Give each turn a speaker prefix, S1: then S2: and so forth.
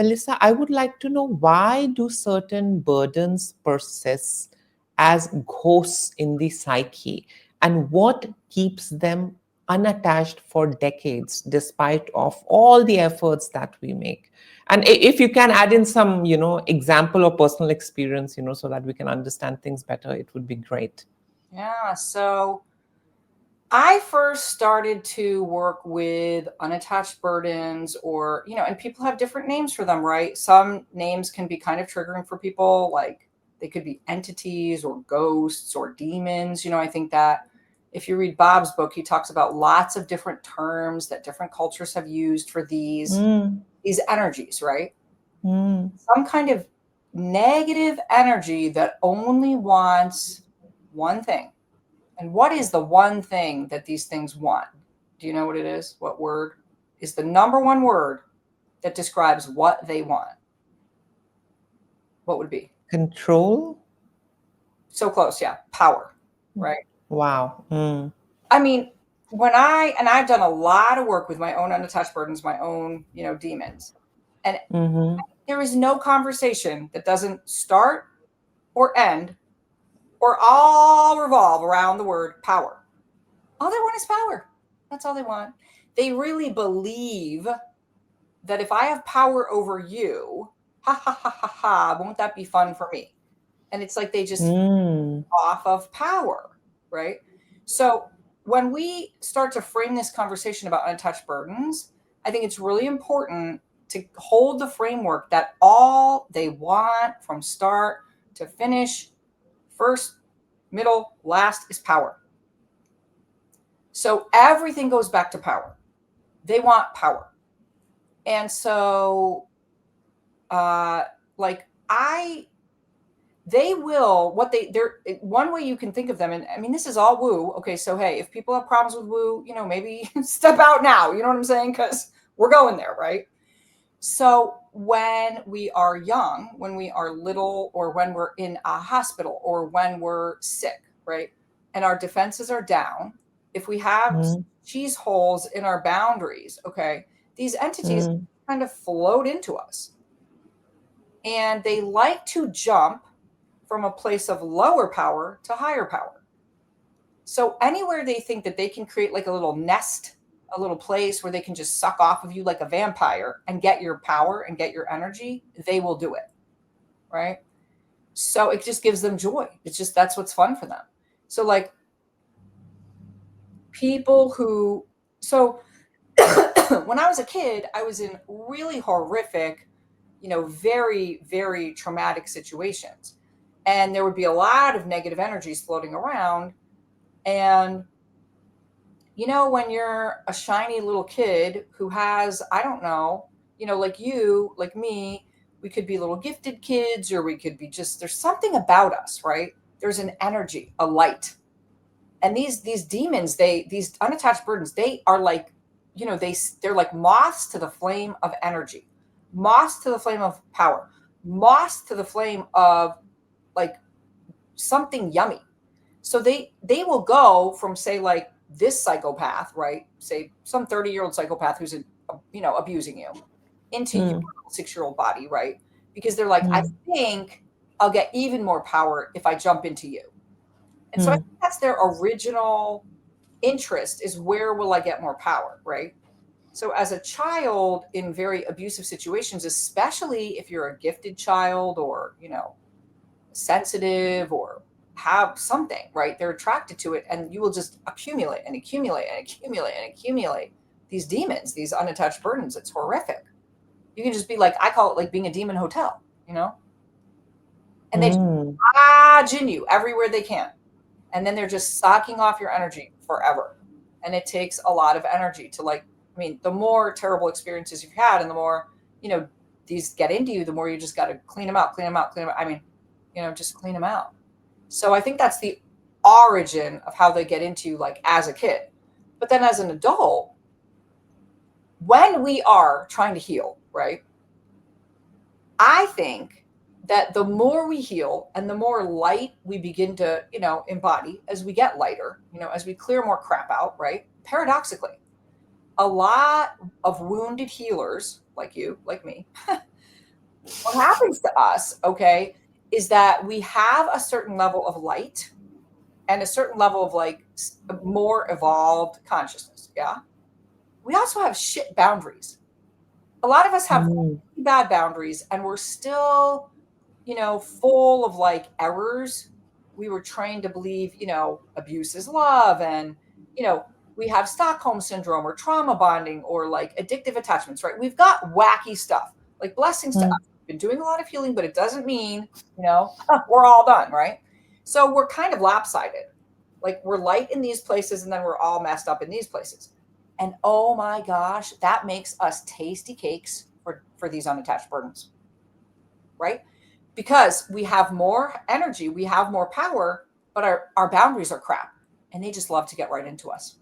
S1: Melissa, I would like to know, why do certain burdens persist as ghosts in the psyche, and what keeps them unattached for decades despite of all the efforts that we make? And if you can add in some, example or personal experience, so that we can understand things better, it would be great.
S2: Yeah. So I first started to work with unattached burdens, or, and people have different names for them, right? Some names can be kind of triggering for people, like they could be entities or ghosts or demons. I think that if you read Bob's book, he talks about lots of different terms that different cultures have used for
S1: Mm,
S2: these energies, right?
S1: mm,
S2: Some kind of negative energy that only wants one thing. And what is the one thing that these things want? Do you know what it is? What word is the number one word that describes what they want? What would it be?
S1: control.
S2: So close, yeah. Power, right?
S1: Wow.
S2: I mean, and I've done a lot of work with my own unattached burdens, my own, demons. And
S1: Mm-hmm.
S2: there is no conversation that doesn't start or end or all revolve around the word power. All they want is power. That's all they want. They really believe that if I have power over you, ha ha ha ha ha, won't that be fun for me? And it's like they just
S1: Mm.
S2: off of power, right? So when we start to frame this conversation about untouched burdens, I think it's really important to hold the framework that all they want from start to finish, first, middle, last, is power. So everything goes back to power. They want power. And so uh like I they will what they're one way you can think of them, and I mean this is all woo. Okay, so hey, if people have problems with woo, maybe step out now, you know what I'm saying, because we're going there, right? So when we are young, when we are little, or when we're in a hospital, or when we're sick, right, and our defenses are down, if we have
S1: Mm.
S2: cheese holes in our boundaries, okay, these entities
S1: Mm.
S2: kind of float into us, and they like to jump from a place of lower power to higher power. So anywhere they think that they can create like a little nest, a little place where they can just suck off of you like a vampire and get your power and get your energy, they will do it. Right. So it just gives them joy. It's just, that's what's fun for them. So like people who, so when I was a kid, I was in really horrific, very, very traumatic situations. And there would be a lot of negative energies floating around. And when you're a shiny little kid who has, I don't know, like you, like me, we could be little gifted kids, or we could be just, there's something about us, right? There's an energy, a light. And these demons, these unattached burdens, they are like, they're like moths to the flame of energy, moths to the flame of power, moths to the flame of like something yummy. So they will go from, say, like this psychopath, right? Say some 30-year-old psychopath who's abusing you, into your
S1: Mm.
S2: 6-year-old body, right? Because they're like, I
S1: Mm.
S2: think I'll get even more power if I jump into you. And so I
S1: Mm.
S2: think that's their original interest, is where will I get more power, right? So as a child in very abusive situations, especially if you're a gifted child, or, sensitive, or have something, right? They're attracted to it, and you will just accumulate and accumulate and accumulate and accumulate these demons, these unattached burdens. It's horrific. You can just be like, I call it like being a demon hotel, and they
S1: Mm.
S2: dodge in you everywhere they can. And then they're just sucking off your energy forever. And it takes a lot of energy to, like, I mean, the more terrible experiences you've had and the more, these get into you, the more you just got to clean them out, clean them out, clean them out. I mean, just clean them out. So I think that's the origin of how they get into you, like as a kid. But then as an adult, when we are trying to heal, right? I think that the more we heal and the more light we begin to, embody as we get lighter, as we clear more crap out, right? Paradoxically, a lot of wounded healers like you, like me, what happens to us, okay, is that we have a certain level of light and a certain level of like more evolved consciousness. Yeah. We also have shit boundaries. A lot of us have
S1: Mm,
S2: bad boundaries and we're still, full of like errors. We were trained to believe, abuse is love. And, you know, we have Stockholm syndrome or trauma bonding or like addictive attachments, right? We've got wacky stuff, like blessings to us.
S1: mm,
S2: We've been doing a lot of healing, but it doesn't mean, we're all done, right? So we're kind of lopsided. Like we're light in these places and then we're all messed up in these places. And oh my gosh, that makes us tasty cakes for these unattached burdens, right? Because we have more energy, we have more power, but our boundaries are crap and they just love to get right into us.